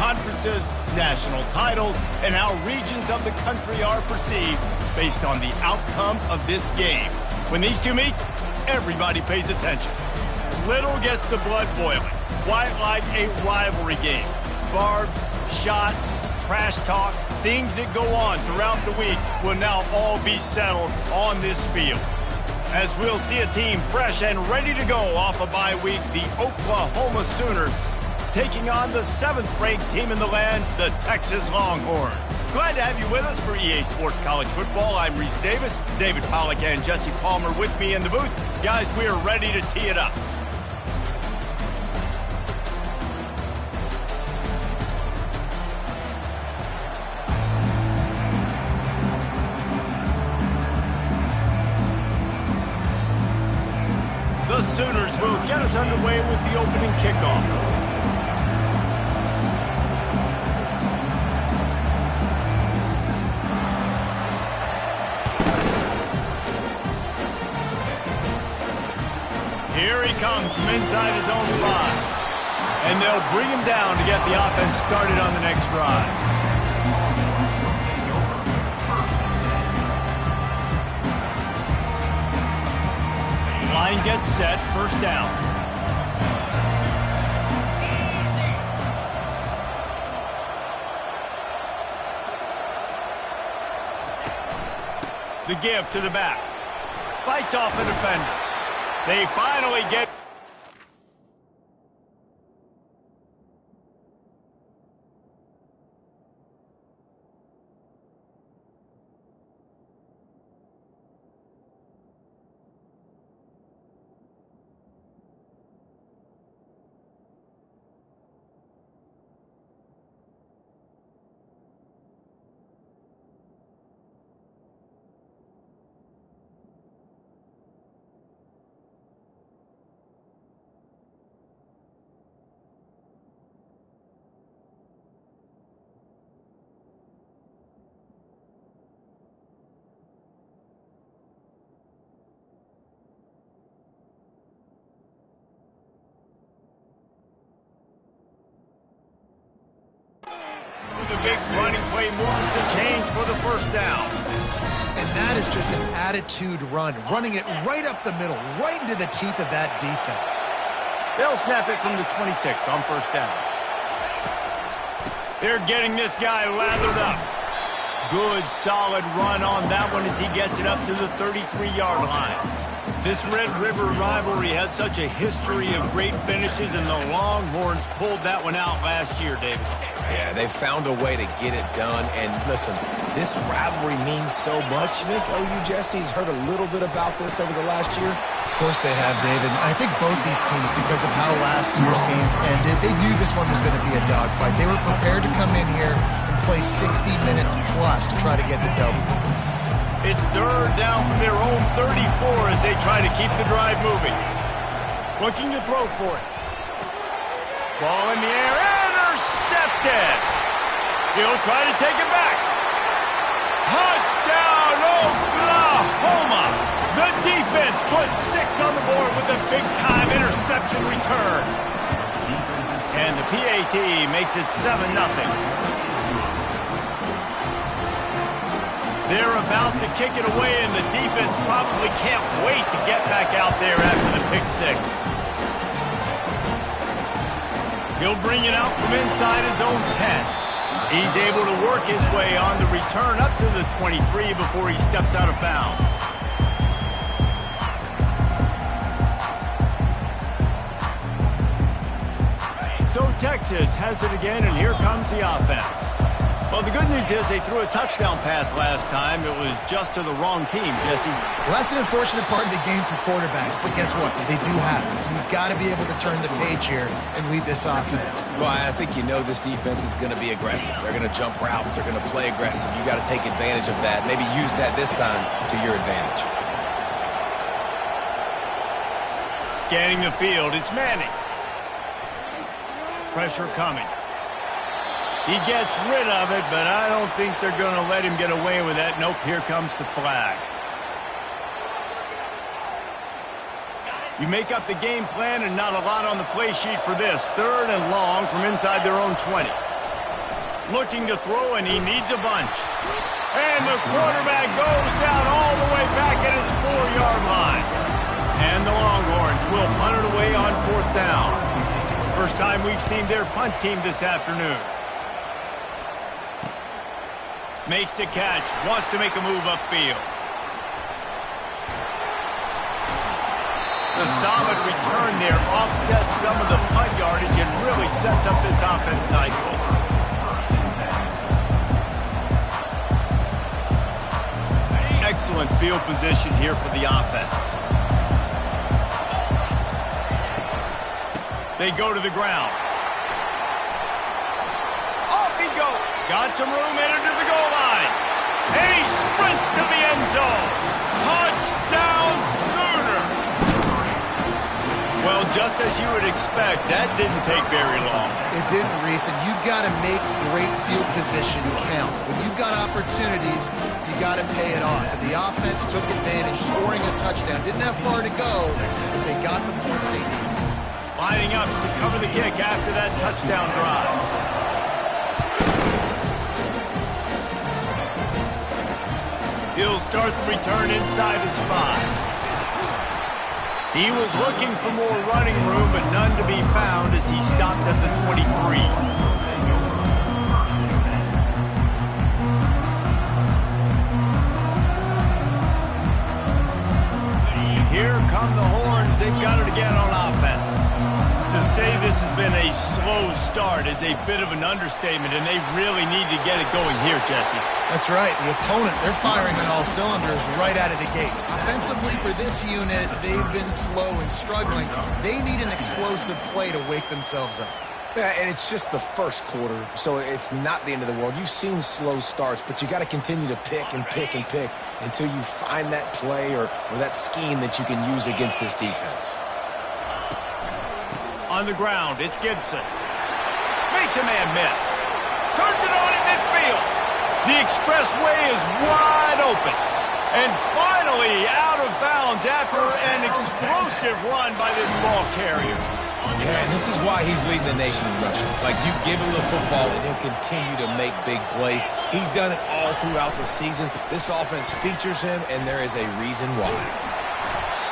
conferences, national titles, and how regions of the country are perceived based on the outcome of this game. When these two meet, everybody pays attention. Little gets the blood boiling. Quite like a rivalry game. Barbs, shots, trash talk, things that go on throughout the week will now all be settled on this field. As we'll see a team fresh and ready to go off a bye week, the Oklahoma Sooners taking on the 7th-ranked team in the land, the Texas Longhorns. Glad to have you with us for EA Sports College Football. I'm Reese Davis, David Pollack and Jesse Palmer with me in the booth. Guys, we are ready to tee it up. The Sooners will get us underway with the opening kickoff. Here he comes from inside his own 5. And they'll bring him down to get the offense started on the next drive. Line gets set, first down. The give to the back. Fights off the defender. They finally get... The big running play moves to change for the first down. And that is just an attitude run, running it right up the middle, right into the teeth of that defense. They'll snap it from the 26 on first down. They're getting this guy lathered up. Good, solid run on that one as he gets it up to the 33-yard line. This Red River rivalry has such a history of great finishes, and the Longhorns pulled that one out last year, David. Yeah, they found a way to get it done. And listen, this rivalry means so much. You think OU Jesse's heard a little bit about this over the last year? Of course they have, David. I think both these teams, because of how last year's game ended, they knew this one was going to be a dogfight. They were prepared to come in here and play 60 minutes plus to try to get the W. It's third down from their own 34 as they try to keep the drive moving. Looking to throw for it. Ball in the air, intercepted. He'll try to take it back. Touchdown, Oklahoma! The defense puts 6 on the board with a big-time interception return. And the PAT makes it 7-0. They're about to kick it away, and the defense probably can't wait to get back out there after the pick 6. He'll bring it out from inside his own 10. He's able to work his way on the return up to the 23 before he steps out of bounds. So Texas has it again, and here comes the offense. Well, the good news is they threw a touchdown pass last time. It was just to the wrong team, Jesse. Well, that's an unfortunate part of the game for quarterbacks, but guess what? They do happen, so you've got to be able to turn the page here and lead this offense. Well, I think you know this defense is going to be aggressive. They're going to jump routes. They're going to play aggressive. You got to take advantage of that. Maybe use that this time to your advantage. Scanning the field, it's Manning. Pressure coming. He gets rid of it, but I don't think they're going to let him get away with that. Nope, here comes the flag. You make up the game plan and not a lot on the play sheet for this. Third and long from inside their own 20. looking to throw, and he needs a bunch. And the quarterback goes down all the way back at his 4-yard line. And the Longhorns will punt it away on 4th down. First time we've seen their punt team this afternoon. Makes the catch, wants to make a move upfield. The solid return there offsets some of the punt yardage and really sets up this offense nicely. Excellent field position here for the offense. They go to the ground. Off he goes. Got some room, entered to the goal line. And he sprints to the end zone. Touchdown Sooner. Well, just as you would expect, that didn't take very long. It didn't, Reese, and you've got to make great field position count. When you've got opportunities, you got to pay it off. And the offense took advantage, scoring a touchdown. Didn't have far to go, but they got the points they needed. Lining up to cover the kick after that touchdown drive. He'll start the return inside his 5. He was looking for more running room, but none to be found as he stopped at the 23. Here come the Horns. They've got it again on offense. To say this has been a slow start is a bit of an understatement, and they really need to get it going here, Jesse. That's right. The opponent, they're firing on all cylinders right out of the gate. Offensively, for this unit, they've been slow and struggling. They need an explosive play to wake themselves up. Yeah, and it's just the first quarter, so it's not the end of the world. You've seen slow starts, but you got to continue to pick and pick and pick until you find that play or that scheme that you can use against this defense. On the ground, it's Gibson. Makes a man miss. Turns it on in midfield. The expressway is wide open. And finally out of bounds after an explosive run by this ball carrier. Yeah, and this is why he's leading the nation in rushing. Like, you give him the football and he'll continue to make big plays. He's done it all throughout the season. This offense features him, and there is a reason why.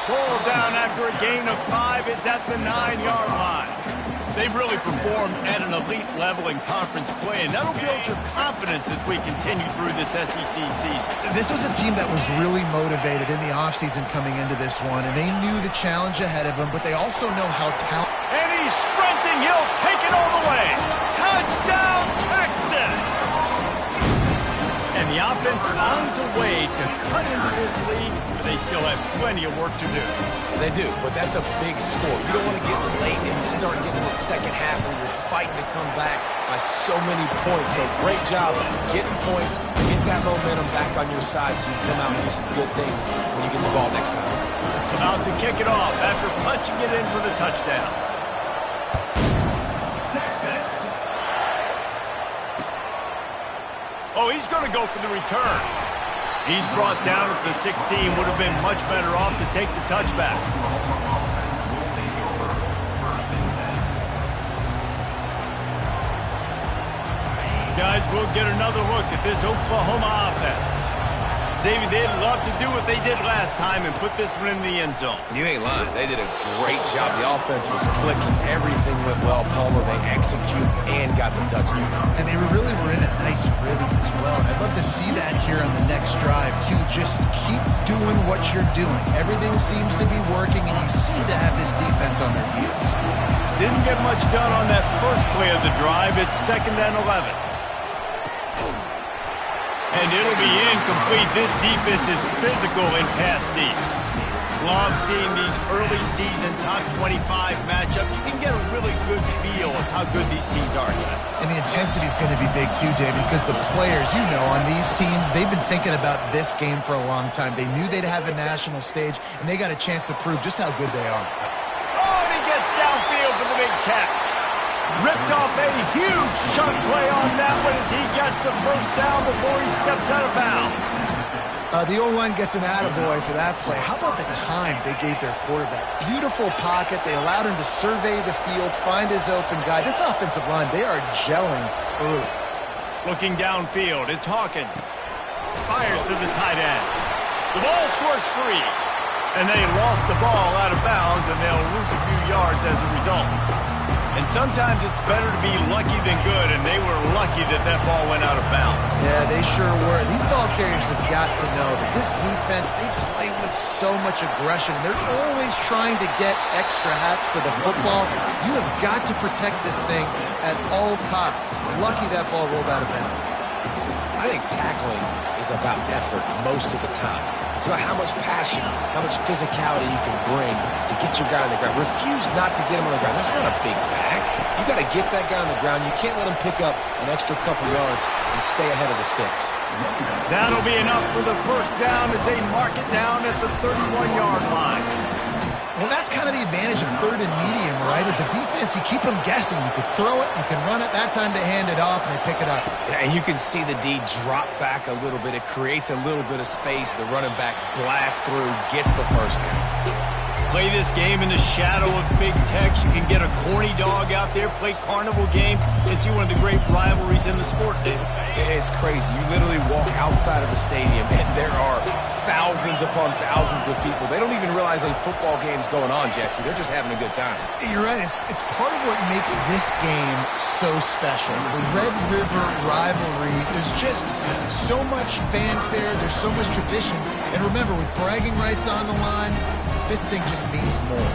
Ball down after a gain of 5. It's at the 9-yard line. They've really performed at an elite level in conference play, and that'll build your confidence as we continue through this SEC season. This was a team that was really motivated in the offseason coming into this one, and they knew the challenge ahead of them, but they also know how talented. And he's sprinting. He'll take it all the way. Touchdown, Texas! And the offense finds a way to cut into this lead, but they still have plenty of work to do. They do, but that's a big score. You don't want to get late and start getting the second half where you're fighting to come back by so many points. So great job getting points, get that momentum back on your side so you come out and do some good things when you get the ball next time. About to kick it off after punching it in for the touchdown. Texas. Oh, he's going to go for the return. He's brought down at the 16. Would have been much better off to take the touchback. Guys, we'll get another look at this Oklahoma offense. David, they'd love to do what they did last time and put this one in the end zone. You ain't lying. They did a great job. The offense was clicking. Everything went well. Palmer, they executed and got the touchdown. And they really were in a nice rhythm as well. And I'd love to see that here on the next drive, too. Just keep doing what you're doing. Everything seems to be working, and you seem to have this defense on their heels. Didn't get much done on that first play of the drive. It's 2nd and 11. And it'll be incomplete. This defense is physical and pass deep. Love seeing these early season top 25 matchups. You can get a really good feel of how good these teams are, guys. And the intensity is going to be big too, David, because the players, you know, on these teams, they've been thinking about this game for a long time. They knew they'd have a national stage, and they got a chance to prove just how good they are. Oh, and he gets downfield for the big catch. Ripped off a huge chunk play on that one as he gets the first down before he steps out of bounds. The O-line gets an attaboy for that play. How about the time they gave their quarterback? Beautiful pocket. They allowed him to survey the field, find his open guy. This offensive line, they are gelling early. Looking downfield, it's Hawkins. Fires to the tight end. The ball squirts free. And they lost the ball out of bounds, and they'll lose a few yards as a result. And sometimes it's better to be lucky than good, and they were lucky that that ball went out of bounds. Yeah, they sure were. These ball carriers have got to know that this defense, they play with so much aggression. They're always trying to get extra hats to the football. You have got to protect this thing at all costs. Lucky that ball rolled out of bounds. I think tackling is about effort most of the time. It's about how much passion, how much physicality you can bring to get your guy on the ground. Refuse not to get him on the ground. That's not a big bag. You got to get that guy on the ground. You can't let him pick up an extra couple yards and stay ahead of the sticks. That'll be enough for the first down as they mark it down at the 31-yard line. Well, that's kind of the advantage of third and medium, right? Is the defense, you keep them guessing. You could throw it, you can run it. That time they hand it off, and they pick it up. Yeah, and you can see the D drop back a little bit. It creates a little bit of space. The running back blasts through, gets the first down. Play this game in the shadow of Big Tex. You can get a corny dog out there, play carnival games, and see one of the great rivalries in the sport, David. It's crazy. You literally walk outside of the stadium, and there are thousands upon thousands of people. They don't even realize a football game's going on, Jesse. They're just having a good time. You're right. It's part of what makes this game so special. The Red River rivalry, there's just so much fanfare. There's so much tradition. And remember, with bragging rights on the line, this thing just means more.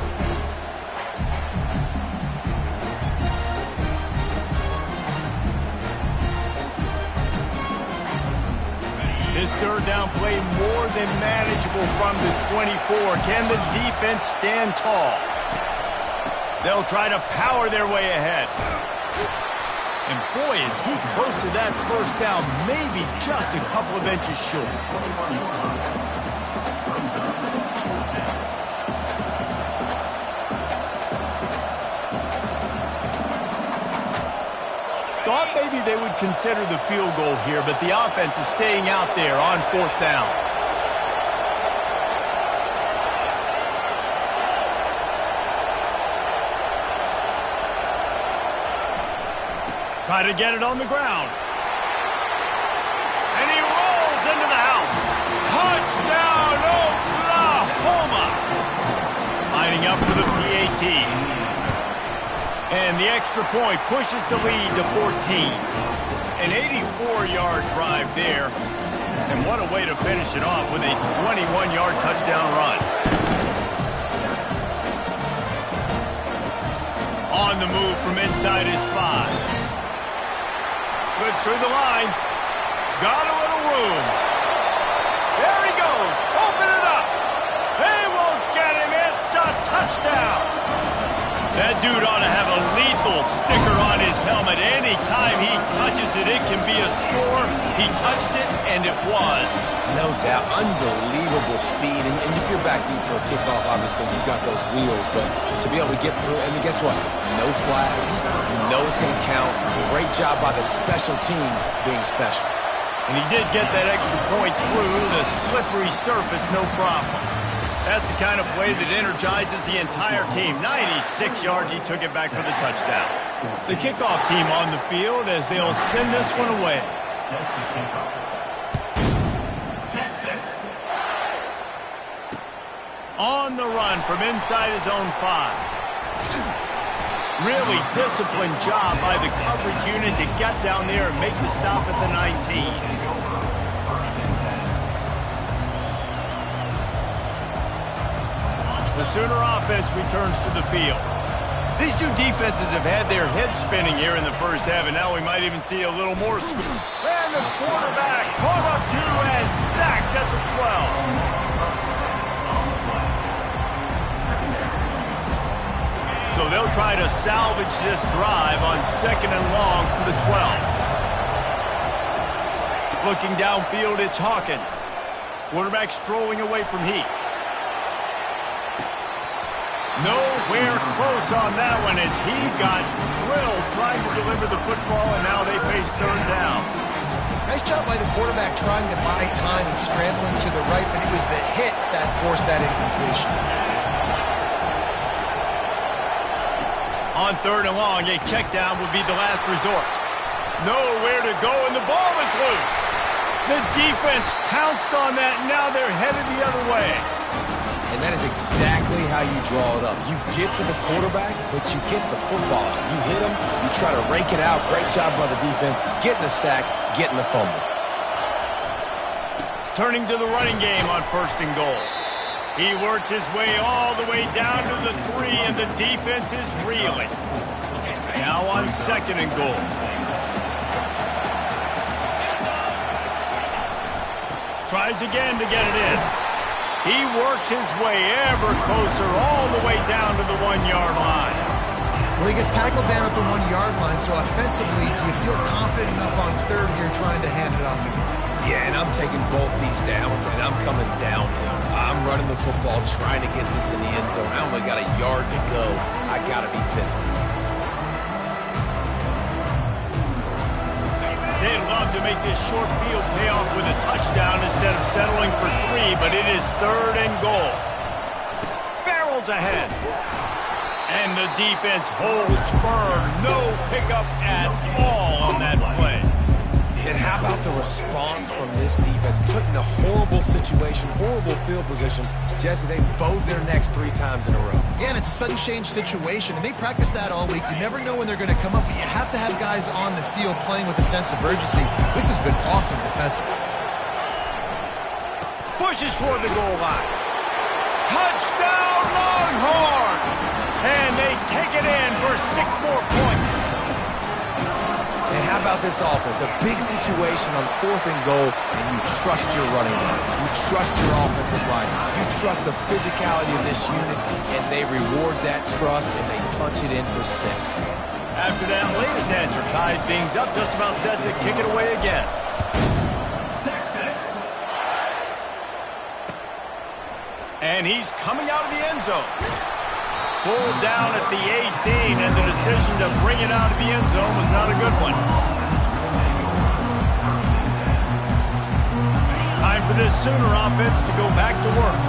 This third down play more than manageable from the 24. Can the defense stand tall? They'll try to power their way ahead. And boy, is he close to that first down, maybe just a couple of inches short. Thought maybe they would consider the field goal here, but the offense is staying out there on fourth down. Try to get it on the ground. And he rolls into the house. Touchdown, Oklahoma! Lining up for the PAT. And the extra point pushes the lead to 14. An 84-yard drive there. And what a way to finish it off with a 21-yard touchdown run. On the move from inside his 5. Slips through the line. Got a little room. There he goes. Open it up. They won't get him. It's a touchdown. That dude ought to have a lethal sticker on his helmet. Anytime he touches it, it can be a score. He touched it, and it was. No doubt. Unbelievable speed. And if you're back deep for a kickoff, obviously, you've got those wheels. But to be able to get through, and guess what? No flags. You know it's going to count. Great job by the special teams being special. And he did get that extra point through the slippery surface, no problem. That's the kind of play that energizes the entire team. 96 yards, he took it back for the touchdown. The kickoff team on the field as they'll send this one away. On the run from inside his own 5. Really disciplined job by the coverage unit to get down there and make the stop at the 19. The Sooner offense returns to the field. These two defenses have had their heads spinning here in the first half, and now we might even see a little more score. And the quarterback caught up to and sacked at the 12. So they'll try to salvage this drive on 2nd and long from the 12. Looking downfield, it's Hawkins. Quarterback strolling away from Heath. Nowhere close on that one as he got drilled trying to deliver the football, and now they face third down. Nice job by the quarterback trying to buy time and scrambling to the right, but it was the hit that forced that incompletion. On 3rd and long, a check down would be the last resort. Nowhere to go, and the ball is loose. The defense pounced on that, and now they're headed the other way. And that is exactly how you draw it up. You get to the quarterback, but you get the football out. You hit him, you try to rake it out. Great job by the defense, getting the sack, getting the fumble. Turning to the running game on 1st and goal. He works his way all the way down to the 3, and the defense is reeling. Now on 2nd and goal. Tries again to get it in. He works his way ever closer all the way down to the 1-yard line. Well, he gets tackled down at the 1-yard line, so offensively, do you feel confident enough on 3rd here trying to hand it off again? Yeah, and I'm taking both these downs, and I'm coming downhill. I'm running the football, trying to get this in the end zone. I only got a yard to go. I got to be physical. They'd love to make this short field pay off with a touchdown instead of settling for 3, but it is 3rd and goal. Barrels ahead. And the defense holds firm. No pickup at all on that play. And how about the response from this defense? Put in a horrible situation, horrible field position. Jesse, they bowed their necks 3 times in a row. Yeah, and it's a sudden change situation, and they practice that all week. You never know when they're going to come up, but you have to have guys on the field playing with a sense of urgency. This has been awesome defensively. Pushes toward the goal line. Touchdown, Longhorns! And they take it in for 6 more points. And how about this offense? A big situation on 4th and goal, and you trust your running back. You trust your offensive line. You trust the physicality of this unit, and they reward that trust, and they punch it in for 6. After that latest answer tied things up, just about set to kick it away again. And he's coming out of the end zone. Pulled down at the 18, and the decision to bring it out of the end zone was not a good one. Time for this Sooner offense to go back to work.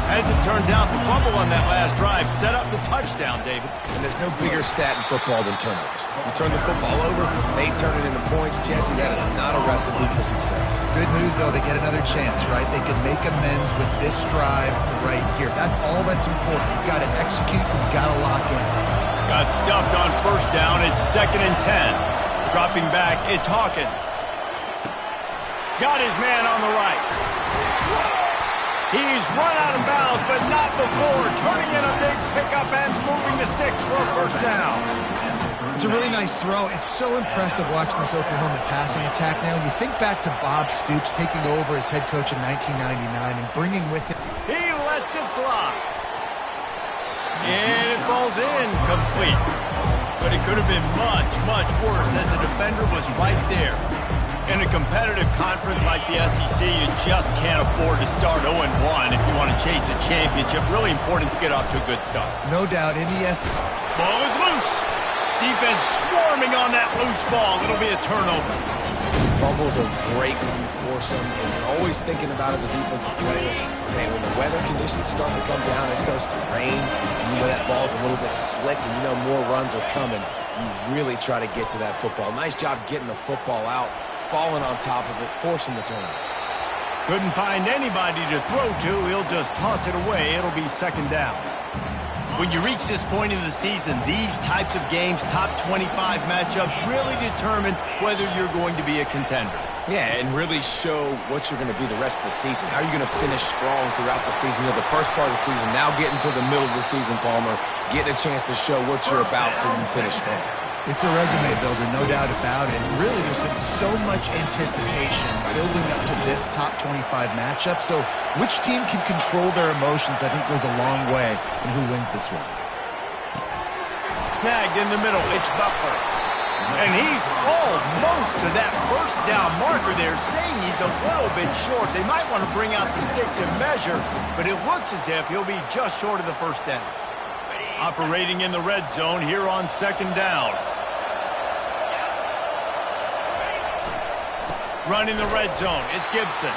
As it turns out, the fumble on that last drive set up the touchdown, David. And there's no bigger stat in football than turnovers. You turn the football over, they turn it into points. Jesse, that is not a recipe for success. Good news, though, they get another chance, right? They can make amends with this drive right here. That's all that's important. You've got to execute, you've got to lock in. Got stuffed on 1st down. It's 2nd and 10. Dropping back, it's Hawkins. Got his man on the right. He's run out of bounds, but not before turning in a big pickup and moving the sticks for a 1st down. It's a really nice throw. It's so impressive watching this Oklahoma passing attack now. You think back to Bob Stoops taking over as head coach in 1999 and bringing with him. He lets it fly. And it falls in complete. But it could have been much, much worse as the defender was right there. In a competitive conference like the SEC, you just can't afford to start 0-1 if you want to chase a championship. Really important to get off to a good start. No doubt in the SEC. Ball is loose. Defense swarming on that loose ball. It'll be a turnover. Fumbles are great when you force them, and you're always thinking about as a defensive player, okay, when the weather conditions start to come down, it starts to rain, and you know that ball's a little bit slick, and you know more runs are coming. You really try to get to that football. Nice job getting the football out, falling on top of it, forcing the turnover. Couldn't find anybody to throw to. He'll just toss it away. It'll be 2nd down. When you reach this point in the season, these types of games, top 25 matchups, really determine whether you're going to be a contender. Yeah, and really show what you're going to be the rest of the season. How are you going to finish strong throughout the season? You know, the first part of the season, now getting to the middle of the season, Palmer, getting a chance to show what you're about so you can finish strong. It's a resume builder, no doubt about it. Really, there's been so much anticipation building up to this top 25 matchup. So which team can control their emotions, I think, goes a long way in who wins this one. Snagged in the middle, it's Butler. And he's almost to that 1st down marker there, saying he's a little bit short. They might want to bring out the sticks and measure, but it looks as if he'll be just short of the 1st down. Operating in the red zone here on 2nd down. Running the red zone, it's Gibson.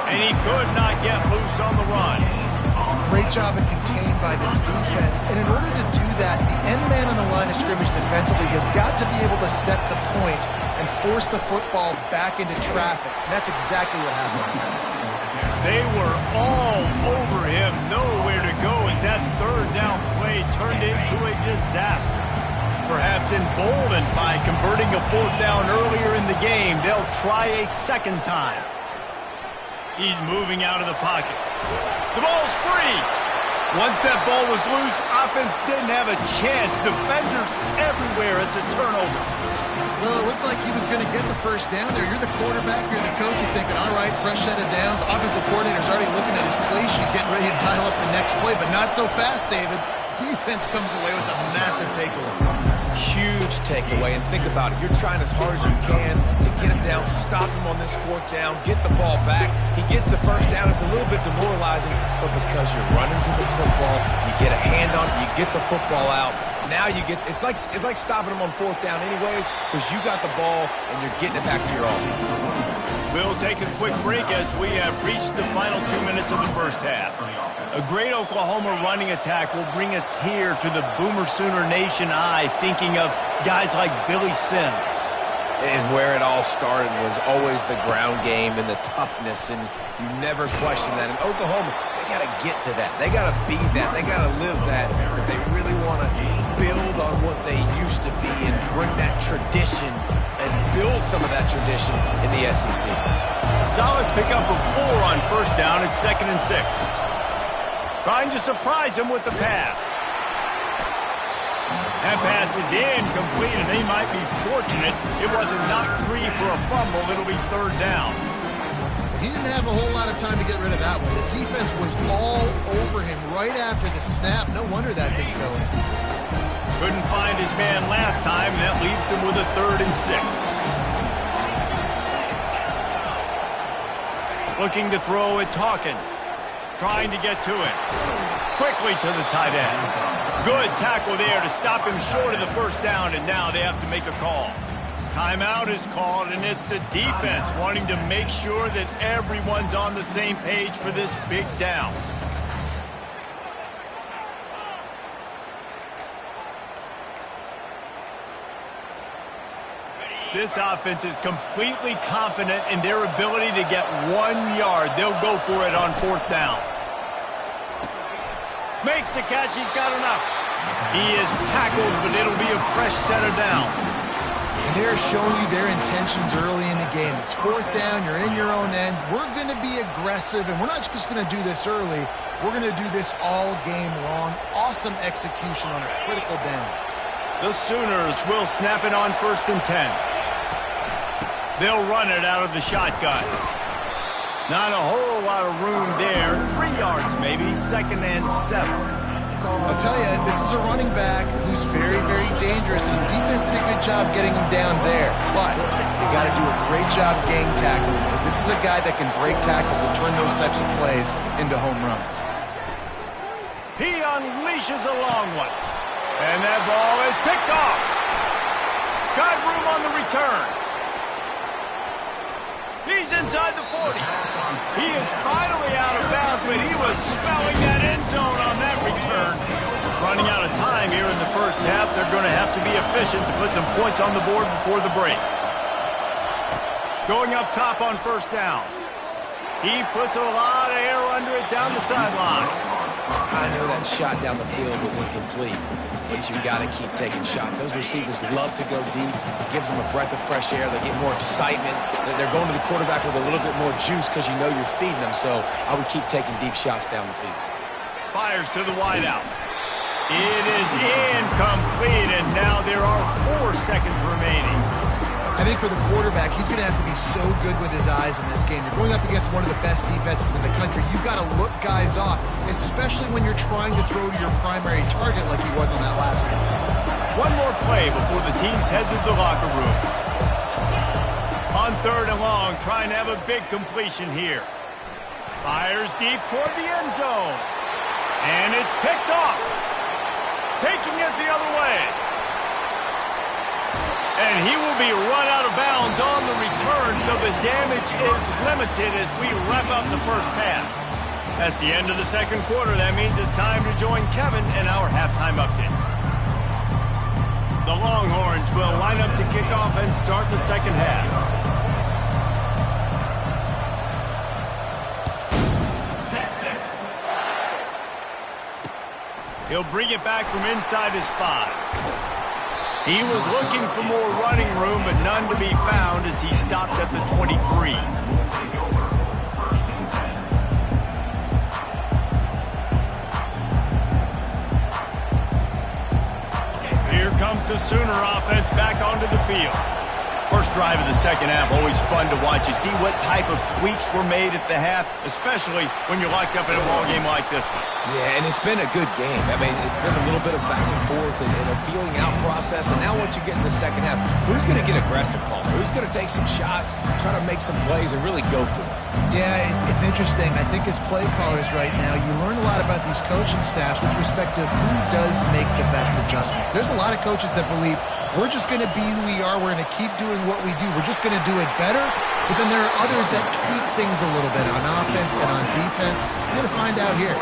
And he could not get loose on the run. Great job of contained by this defense. And in order to do that, the end man on the line of scrimmage defensively has got to be able to set the point and force the football back into traffic. And that's exactly what happened. They were all over him, nowhere to go as that third down play turned into a disaster. Perhaps emboldened by converting a fourth down earlier in the game, they'll try a second time. He's moving out of the pocket. The ball's free. Once that ball was loose, offense didn't have a chance. Defenders everywhere. It's a turnover. Well, it looked like he was going to get the first down there. You're the quarterback, you're the coach, you're thinking, all right, fresh set of downs. Offensive coordinator's already looking at his play sheet, getting ready to dial up the next play, but not so fast, David. Defense comes away with a massive takeaway. Huge takeaway, and think about it. You're trying as hard as you can to get him down, stop him on this fourth down, get the ball back. He gets the first down. It's a little bit demoralizing, but because you're running to the football, you get a hand on it, you get the football out. Now you get, it's like stopping him on fourth down anyways, because you got the ball and you're getting it back to your offense. We'll take a quick break as we have reached the final 2 minutes of the first half. A great Oklahoma running attack will bring a tear to the Boomer Sooner Nation eye, thinking of guys like Billy Sims. And where it all started was always the ground game and the toughness, and you never question that. In Oklahoma, they got to get to that. They got to be that. They got to live that. They really want to build on what they used to be and bring that tradition and build some of that tradition in the SEC. Solid pickup of 4 on first down at 2nd and 6. Trying to surprise him with the pass. That pass is incomplete, and they might be fortunate it wasn't knocked free for a fumble. It'll be 3rd down. He didn't have a whole lot of time to get rid of that one. The defense was all over him right after the snap. No wonder that thing fell in. Couldn't find his man last time, and that leaves him with a 3rd and 6. Looking to throw, it's Hawkins. Trying to get to it. Quickly to the tight end. Good tackle there to stop him short of the first down, and now they have to make a call. Timeout is called, and it's the defense wanting to make sure that everyone's on the same page for this big down. This offense is completely confident in their ability to get 1 yard. They'll go for it on 4th down. Makes the catch. He's got enough. He is tackled, but it'll be a fresh set of downs. And they're showing you their intentions early in the game. It's 4th down. You're in your own end. We're going to be aggressive, and we're not just going to do this early. We're going to do this all game long. Awesome execution on a critical down. The Sooners will snap it on 1st and 10. They'll run it out of the shotgun. Not a whole lot of room there. 3 yards maybe. 2nd and 7. I'll tell you, this is a running back who's very, very dangerous, and the defense did a good job getting him down there. But they got to do a great job gang tackling, because this is a guy that can break tackles and turn those types of plays into home runs. He unleashes a long one. And that ball is picked off. Got room on the return. He's inside the 40. He is finally out of bounds, but he was smelling that end zone on that return. Running out of time here in the first half. They're going to have to be efficient to put some points on the board before the break. Going up top on 1st down. He puts a lot of air under it down the sideline. I know that shot down the field was incomplete, but you got to keep taking shots. Those receivers love to go deep. It gives them a breath of fresh air. They get more excitement. They're going to the quarterback with a little bit more juice because you know you're feeding them. So I would keep taking deep shots down the field. Fires to the wideout. It is incomplete, and now there are 4 seconds remaining. I think for the quarterback, he's going to have to be so good with his eyes in this game. You're going up against one of the best defenses in the country. You've got to look guys off, especially when you're trying to throw to your primary target like he was on that last one. 1 more play before the teams head to the locker rooms. On 3rd and long, trying to have a big completion here. Fires deep toward the end zone. And it's picked off. Taking it the other way. And he will be run out of bounds on the return, so the damage is limited as we wrap up the first half. That's the end of the second quarter. That means it's time to join Kevin in our halftime update. The Longhorns will line up to kick off and start the second half. He'll bring it back from inside his 5. He was looking for more running room, but none to be found as he stopped at the 23. Here comes the Sooner offense back onto the field. First drive of the second half, always fun to watch. You see what type of tweaks were made at the half, especially when you're locked up in a ball game like this one. Yeah, and it's been a good game. I mean, it's been a little bit of back and forth and a feeling out process. And now once you get in the second half, who's going to get aggressive, Paul? Who's going to take some shots, try to make some plays, and really go for it? Yeah, it's interesting. I think as play callers right now, you learn a lot about these coaching staffs with respect to who does make the best adjustments. There's a lot of coaches that believe we're just going to be who we are. We're going to keep doing what we do. We're just going to do it better. But then there are others that tweak things a little bit on offense and on defense. We're going to find out here.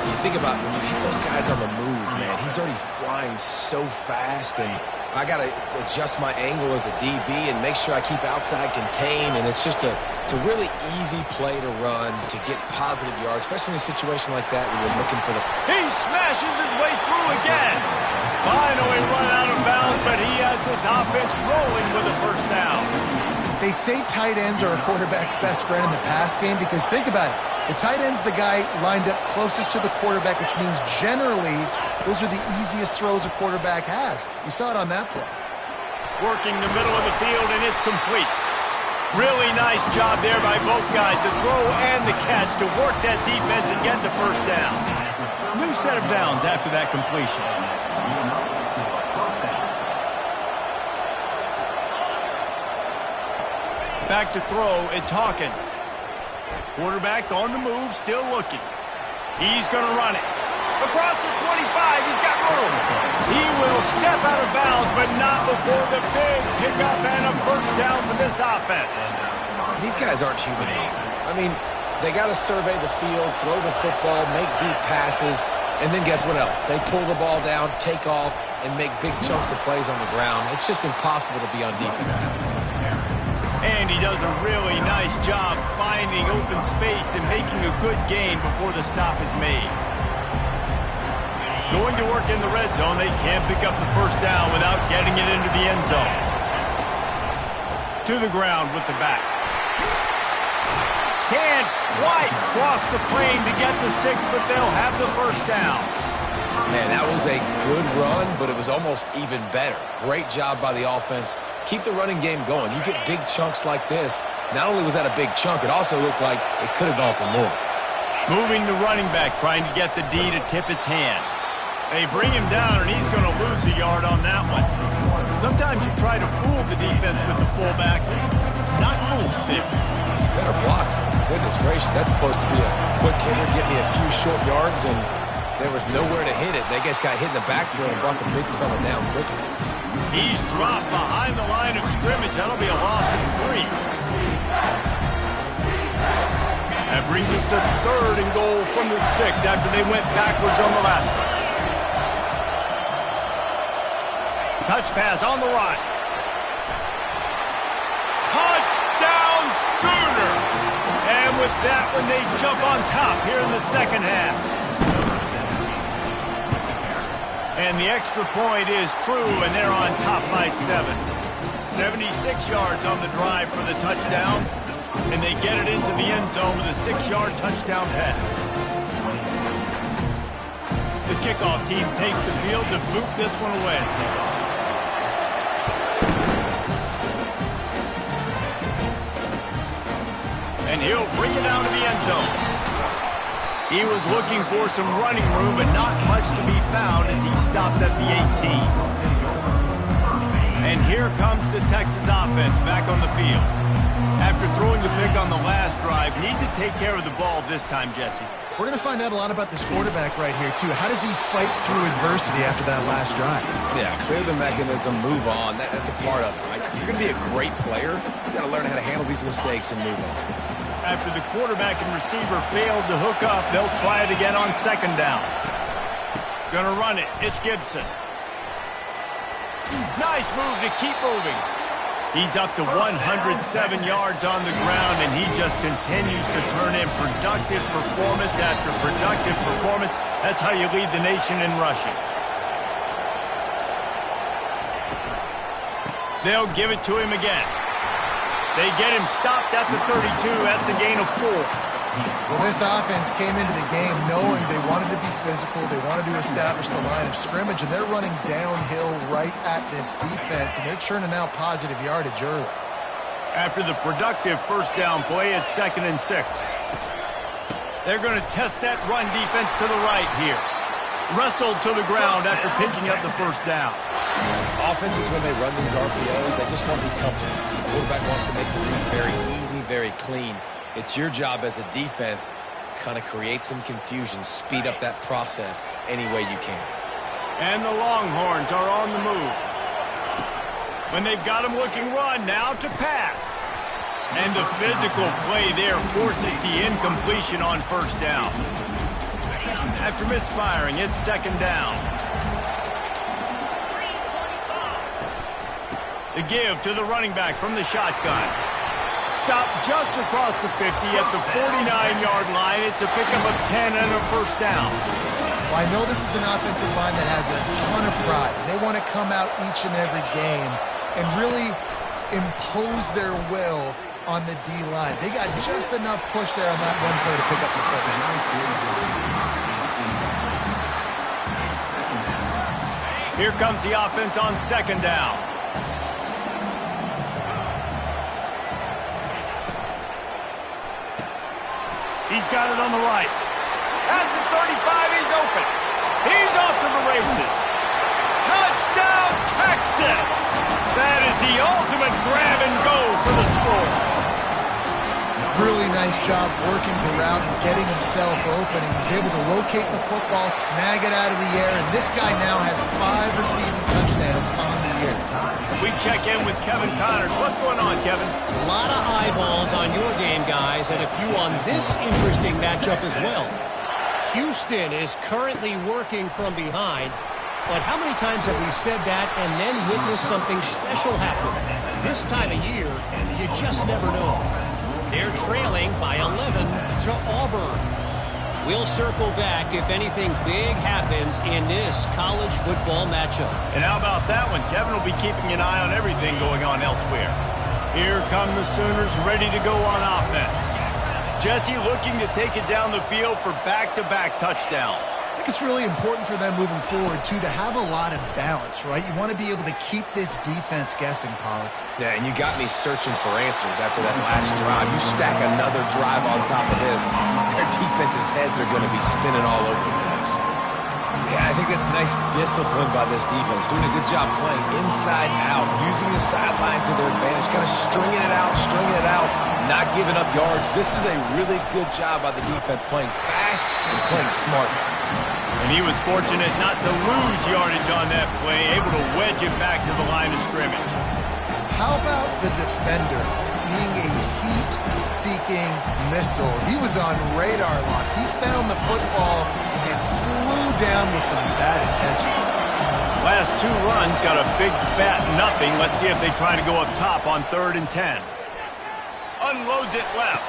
You think about when you hit those guys on the move, man, he's already flying so fast, and I got to adjust my angle as a DB and make sure I keep outside contained, and it's just it's a really easy play to run to get positive yards, especially in a situation like that where you're looking for the... He smashes his way through again. Finally run out of bounds, but he has this offense rolling with a first down. They say tight ends are a quarterback's best friend in the pass game because think about it. The tight end's the guy lined up closest to the quarterback, which means generally those are the easiest throws a quarterback has. You saw it on that play. Working the middle of the field, and it's complete. Really nice job there by both guys, the throw and the catch, to work that defense and get the first down. New set of downs after that completion. Back to throw, it's Hawkins. Quarterback on the move, still looking. He's going to run it. Across the 25, he's got room. He will step out of bounds, but not before the big pickup and a first down for this offense. These guys aren't human anymore. I mean, they got to survey the field, throw the football, make deep passes, and then guess what else? They pull the ball down, take off, and make big chunks of plays on the ground. It's just impossible to be on defense nowadays. And he does a really nice job finding open space and making a good gain before the stop is made. Going to work in the red zone, they can't pick up the first down without getting it into the end zone. To the ground with the back. Can't quite cross the plane to get the 6, but they'll have the first down. Man, that was a good run, but it was almost even better. Great job by the offense. Keep the running game going. You get big chunks like this. Not only was that a big chunk, it also looked like it could have gone for more. Moving the running back, trying to get the D to tip its hand. They bring him down, and he's going to lose a yard on that one. Sometimes you try to fool the defense with the fullback. Not fooled there. You better block. Goodness gracious, that's supposed to be a quick hitter, get me a few short yards, and there was nowhere to hit it. They just got hit in the backfield and brought the big fella down quickly. He's dropped behind the line of scrimmage. That'll be a loss of 3. That brings us to 3rd and goal from the 6 after they went backwards on the last one. Touch pass on the right. Touchdown Sooners! And with that one, they jump on top here in the second half. And the extra point is true, and they're on top by 7. 76 yards on the drive for the touchdown, and they get it into the end zone with a 6-yard touchdown pass. The kickoff team takes the field to boot this one away. And he'll bring it down to the end zone. He was looking for some running room, but not much to be found as he stopped at the 18. And here comes the Texas offense back on the field. After throwing the pick on the last drive, need to take care of the ball this time, Jesse. We're going to find out a lot about this quarterback right here, too. How does he fight through adversity after that last drive? Yeah, clear the mechanism, move on. That's a part of it, right? If you're going to be a great player, you got to learn how to handle these mistakes and move on. After the quarterback and receiver failed to hook up, they'll try it again on second down. Gonna run it. It's Gibson. Nice move to keep moving. He's up to 107 yards on the ground, and he just continues to turn in productive performance after productive performance. That's how you lead the nation in rushing. They'll give it to him again. They get him stopped at the 32. That's a gain of 4. Well, this offense came into the game knowing they wanted to be physical, they wanted to establish the line of scrimmage, and they're running downhill right at this defense, and they're churning out positive yardage early. After the productive first down play, it's 2nd and 6. They're going to test that run defense to the right here. Wrestled to the ground after picking up the first down. Offenses, when they run these RPOs, they just want to be comfortable. The quarterback wants to make the read very easy, very clean. It's your job as a defense, kind of create some confusion, speed up that process any way you can. And the Longhorns are on the move. When they've got him looking run, now to pass. And the physical play there forces the incompletion on first down. After misfiring, it's 2nd down. The give to the running back from the shotgun. Stopped just across the 50 at the 49-yard line. It's a pickup of 10 and a first down. Well, I know this is an offensive line that has a ton of pride. They want to come out each and every game and really impose their will on the D-line. They got just enough push there on that one play to pick up the first. Here comes the offense on 2nd down. He's got it on the right. At the 35, he's open. He's off to the races. Touchdown, Texas! That is the ultimate grab and go for the score. Really nice job working the route and getting himself open. He was able to locate the football, snag it out of the air, and this guy now has 5 receiving touchdowns on the year. We check in with Kevin Connors. What's going on, Kevin? A lot of eyeballs on your game, guys, and a few on this interesting matchup as well. Houston is currently working from behind, but how many times have we said that and then witnessed something special happen? This time of year, you just never know. They're trailing by 11 to Auburn. We'll circle back if anything big happens in this college football matchup. And how about that one? Kevin will be keeping an eye on everything going on elsewhere. Here come the Sooners ready to go on offense. Jesse looking to take it down the field for back-to-back touchdowns. I think it's really important for them moving forward, too, to have a lot of balance, right? You want to be able to keep this defense guessing, Pollard. Yeah, and you got me searching for answers after that last drive. You stack another drive on top of this, their defense's heads are going to be spinning all over the place. Yeah, I think that's nice discipline by this defense, doing a good job playing inside out, using the sideline to their advantage, kind of stringing it out, not giving up yards. This is a really good job by the defense, playing fast and playing smart. And he was fortunate not to lose yardage on that play, able to wedge it back to the line of scrimmage. How about the defender being a heat-seeking missile? He was on radar lock. He found the football and flew down with some bad intentions. Last 2 runs got a big fat nothing. Let's see if they try to go up top on 3rd and 10. Unloads it left.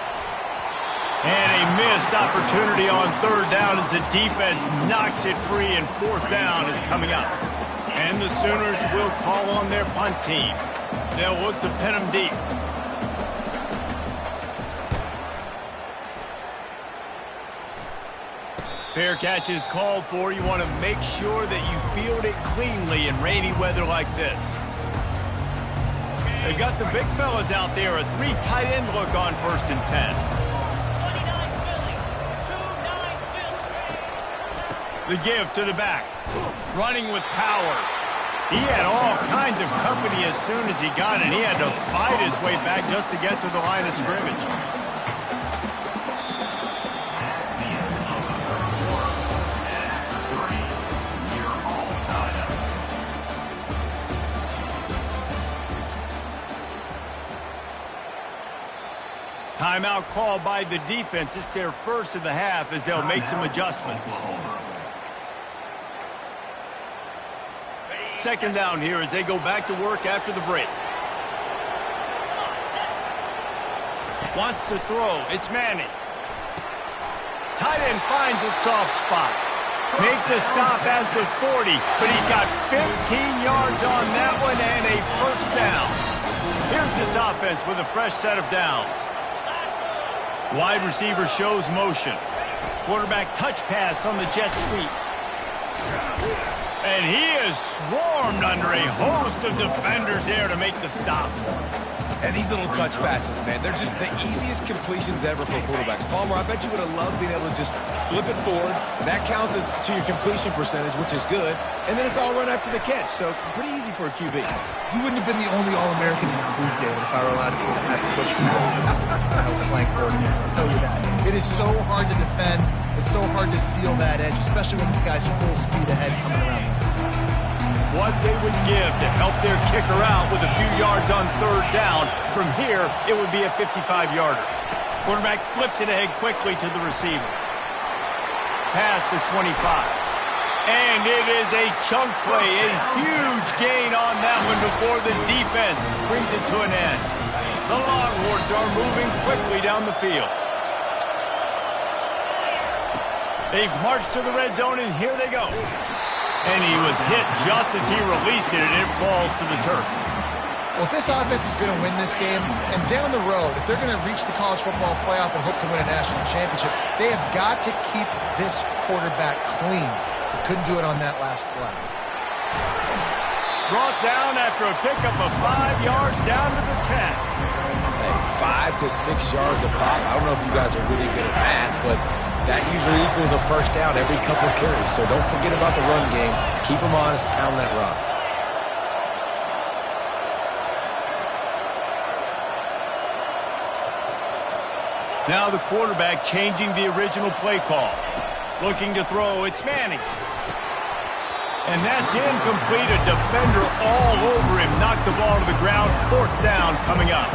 And a missed opportunity on 3rd down as the defense knocks it free, and 4th down is coming up. And the Sooners will call on their punt team. They'll look to pin them deep. Fair catch is called for. You want to make sure that you field it cleanly in rainy weather like this. They've got the big fellas out there. A 3 tight end look on 1st and 10. The give to the back. Running with power. He had all kinds of company as soon as he got it. He had to fight his way back just to get to the line of scrimmage. Timeout called by the defense. It's their first of the half as they'll make some adjustments. Second down here as they go back to work after the break. Wants to throw. It's Manning. Tight end finds a soft spot. Make the stop at the 40, but he's got 15 yards on that one and a first down. Here's this offense with a fresh set of downs. Wide receiver shows motion. Quarterback touch pass on the jet sweep. And he is swarmed under a host of defenders there to make the stop. And these little touch passes, man, they're just the easiest completions ever for quarterbacks. Palmer, I bet you would have loved being able to just flip it forward. That counts as to your completion percentage, which is good. And then it's all run after the catch, so pretty easy for a QB. You wouldn't have been the only All-American in this booth, David, if I were allowed to have to push passes when I was playing coordinator. I'll tell you that. It is so hard to defend. It's so hard to seal that edge, especially when this guy's full speed ahead coming around the inside. What they would give to help their kicker out with a few yards on third down. From here, it would be a 55-yarder. Quarterback flips it ahead quickly to the receiver. Past the 25. And it is a chunk play, a huge gain on that one before the defense brings it to an end. The Longhorns are moving quickly down the field. They march to the red zone, and here they go. And he was hit just as he released it, and it falls to the turf. Well, if this offense is going to win this game, and down the road, if they're going to reach the college football playoff and hope to win a national championship, they have got to keep this quarterback clean. They couldn't do it on that last play. Brought down after a pickup of 5 yards down to the 10. Hey, 5 to 6 yards a pop. I don't know if you guys are really good at math, but that usually equals a first down every couple of carries. So don't forget about the run game. Keep them honest, pound that rock. Now the quarterback changing the original play call. Looking to throw, it's Manning. And that's incomplete. A defender all over him. Knocked the ball to the ground. Fourth down coming up.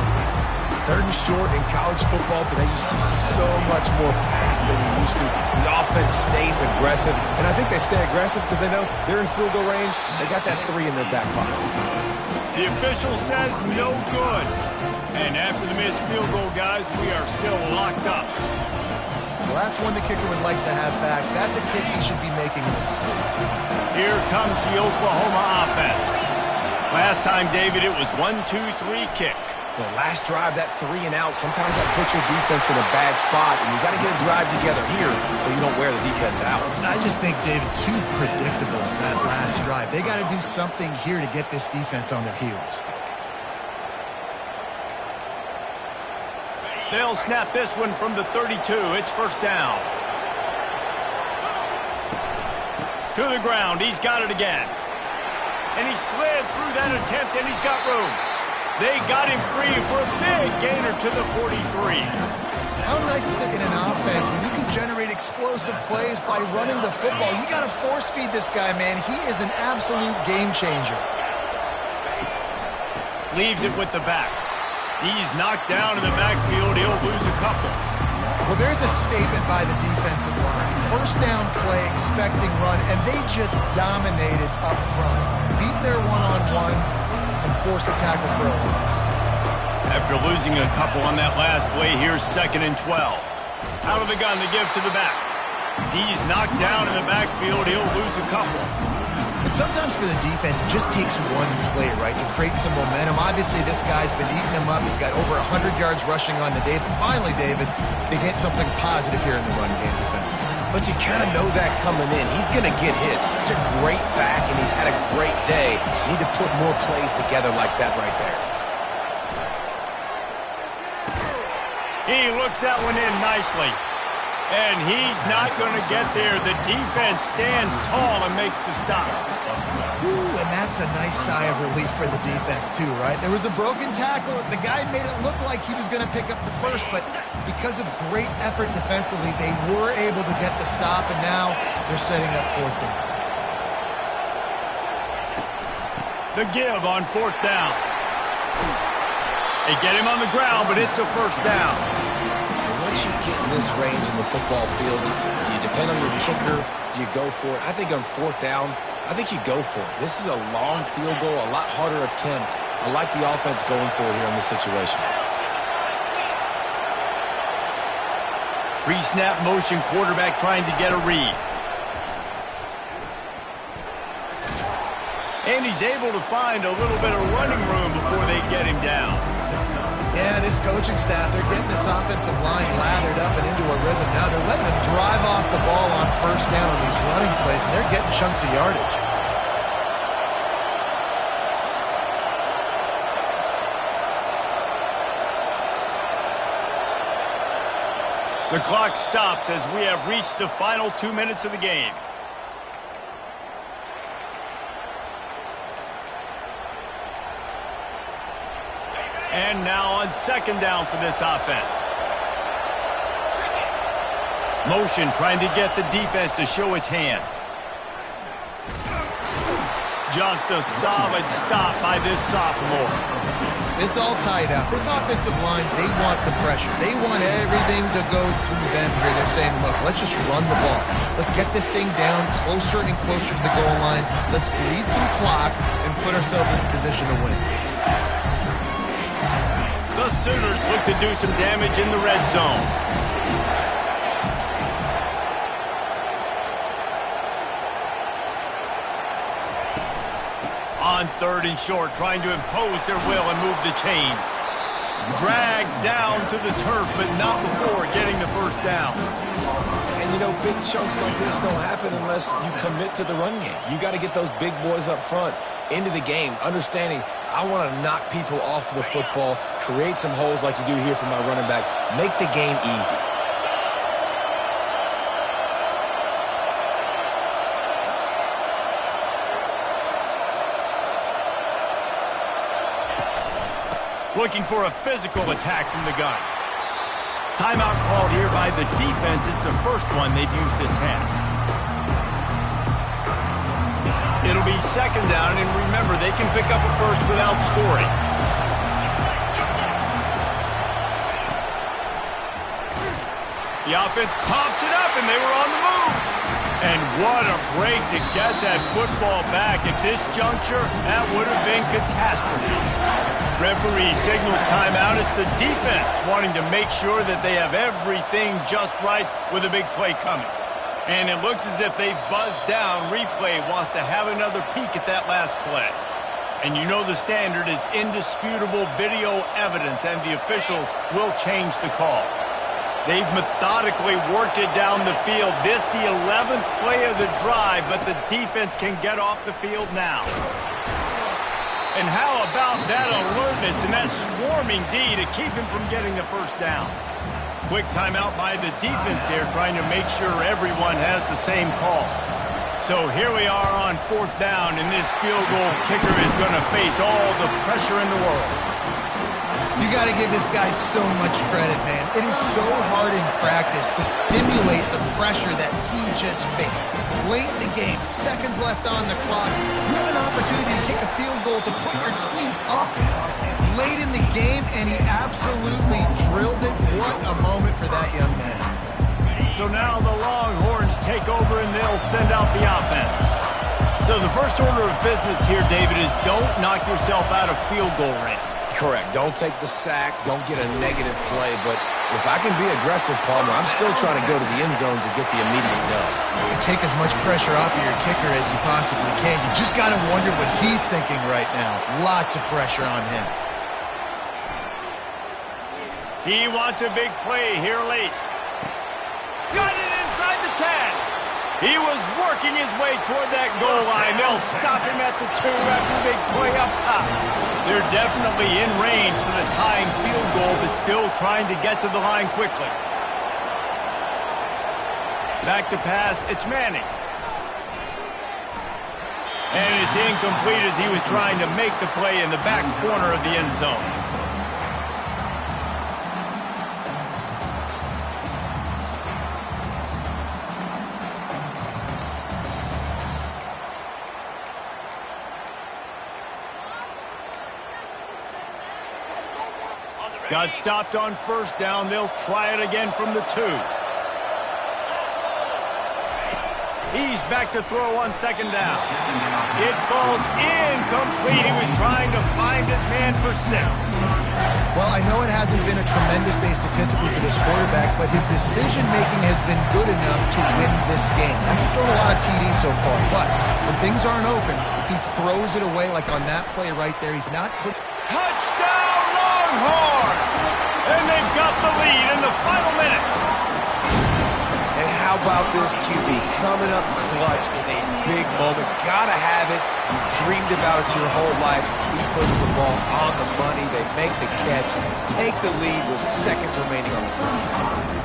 Third and short in college football today, you see so much more pass than you used to. The offense stays aggressive, and I think they stay aggressive because they know they're in field goal range. They got that 3 in their back pocket. The official says no good. And after the missed field goal, guys, we are still locked up. Well, that's one the kicker would like to have back. That's a kick he should be making in his sleep. Here comes the Oklahoma offense. Last time, David, it was 1-2-3 kick. The last drive, that 3 and out, sometimes that puts your defense in a bad spot, and you got to get a drive together here so you don't wear the defense out. I just think, David, too predictable that last drive. They got to do something here to get this defense on their heels. They'll snap this one from the 32. It's first down. To the ground. He's got it again. And he slid through that attempt, and he's got room. They got him free for a big gainer to the 43. How nice is it in an offense when you can generate explosive plays by running the football? You got to force feed this guy, man. He is an absolute game changer. Leaves it with the back. He's knocked down in the backfield. He'll lose a couple. Well, there's a statement by the defensive line. First down play, expecting run, and they just dominated up front. Beat their one-on-ones and forced a tackle for a loss. After losing a couple on that last play, here's 2nd and 12. Out of the gun to give to the back. He's knocked down in the backfield. He'll lose a couple. And sometimes for the defense, it just takes one play, right, to create some momentum. Obviously, this guy's been eating him up. He's got over 100 yards rushing on the day. But finally, David, they get something positive here in the run game defensively. But you kind of know that coming in. He's going to get hit. Such a great back, and he's had a great day. Need to put more plays together like that right there. He looks that one in nicely. And he's not going to get there. The defense stands tall and makes the stop. Ooh, and that's a nice sigh of relief for the defense, too, right? There was a broken tackle. The guy made it look like he was going to pick up the first, but because of great effort defensively, they were able to get the stop, and now they're setting up 4th down. The give on 4th down. They get him on the ground, but it's a first down. once you get in this range in the football field, do you depend on your kicker? Do you go for it? I think on 4th down, I think you go for it. This is a long field goal, a lot harder attempt. I like the offense going for it here in this situation. Pre-snap motion quarterback trying to get a read. And he's able to find a little bit of running room before they get him down. Yeah, this coaching staff, they're getting this offensive line lathered up and into a rhythm. Now they're letting them drive off the ball on 1st down on these running plays, and they're getting chunks of yardage. The clock stops as we have reached the final 2 minutes of the game. And now on 2nd down for this offense. Motion trying to get the defense to show its hand. Just a solid stop by this sophomore. It's all tied up. This offensive line, they want the pressure. They want everything to go through them here. They're saying, look, let's just run the ball. Let's get this thing down closer and closer to the goal line. Let's bleed some clock and put ourselves in a position to win. The Sooners look to do some damage in the red zone. On 3rd and short, trying to impose their will and move the chains. Dragged down to the turf, but not before getting the 1st down. And, you know, big chunks like this don't happen unless you commit to the run game. You got to get those big boys up front into the game, understanding I want to knock people off the football, create some holes like you do here for my running back, make the game easy. Looking for a physical attack from the gun. Timeout called here by the defense. It's the first one they've used this half. It'll be 2nd down, and remember, they can pick up a first without scoring. The offense coughs it up, and they were on the move. And what a break to get that football back. At this juncture, that would have been catastrophe. Referee signals timeout. It's the defense wanting to make sure that they have everything just right with a big play coming. And it looks as if they've buzzed down. Replay wants to have another peek at that last play. And you know the standard is indisputable video evidence, and the officials will change the call. They've methodically worked it down the field. This the 11th play of the drive, but the defense can get off the field now. And how about that alertness and that swarming D to keep him from getting the 1st down? Quick timeout by the defense there, trying to make sure everyone has the same call. So here we are on 4th down, and this field goal kicker is going to face all the pressure in the world. You got to give this guy so much credit, man. It is so hard in practice to simulate the pressure that he just faced. Late in the game, seconds left on the clock, you have an opportunity to kick a field goal to put your team up late in the game, and he absolutely drilled it. What a moment for that young man. So now the Longhorns take over, and they'll send out the offense. So the first order of business here, David, is don't knock yourself out of field goal range. Correct. Don't take the sack. Don't get a negative play. But if I can be aggressive, Palmer, I'm still trying to go to the end zone to get the immediate dub. Take as much pressure off of your kicker as you possibly can. You just got to wonder what he's thinking right now. Lots of pressure on him. He wants a big play here late. Got it inside the 10. He was working his way toward that goal line. They'll stop him at the 2 after a big play up top. They're definitely in range for the tying field goal, but still trying to get to the line quickly. Back to pass, it's Manning. And it's incomplete as he was trying to make the play in the back corner of the end zone. Got stopped on first down. They'll try it again from the 2. He's back to throw on second down. It falls incomplete. He was trying to find his man for 6. Well, I know it hasn't been a tremendous day statistically for this quarterback, but his decision-making has been good enough to win this game. Hasn't thrown a lot of TDs so far, but when things aren't open, he throws it away like on that play right there. He's not put... Touchdown, Longhorn! And they've got the lead in the final minute. And how about this QB coming up clutch in a big moment? Gotta have it. You've dreamed about it your whole life. He puts the ball on the money. They make the catch, take the lead with seconds remaining on the drive.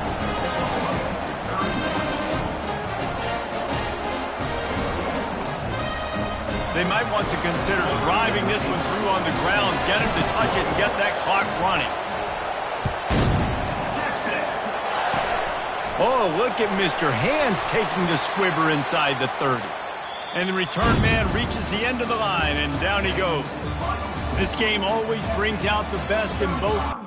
They might want to consider driving this one through on the ground, get him to touch it and get that clock running. Oh, look at Mr. Hands taking the squibber inside the 30. And the return man reaches the end of the line, and down he goes. This game always brings out the best in both.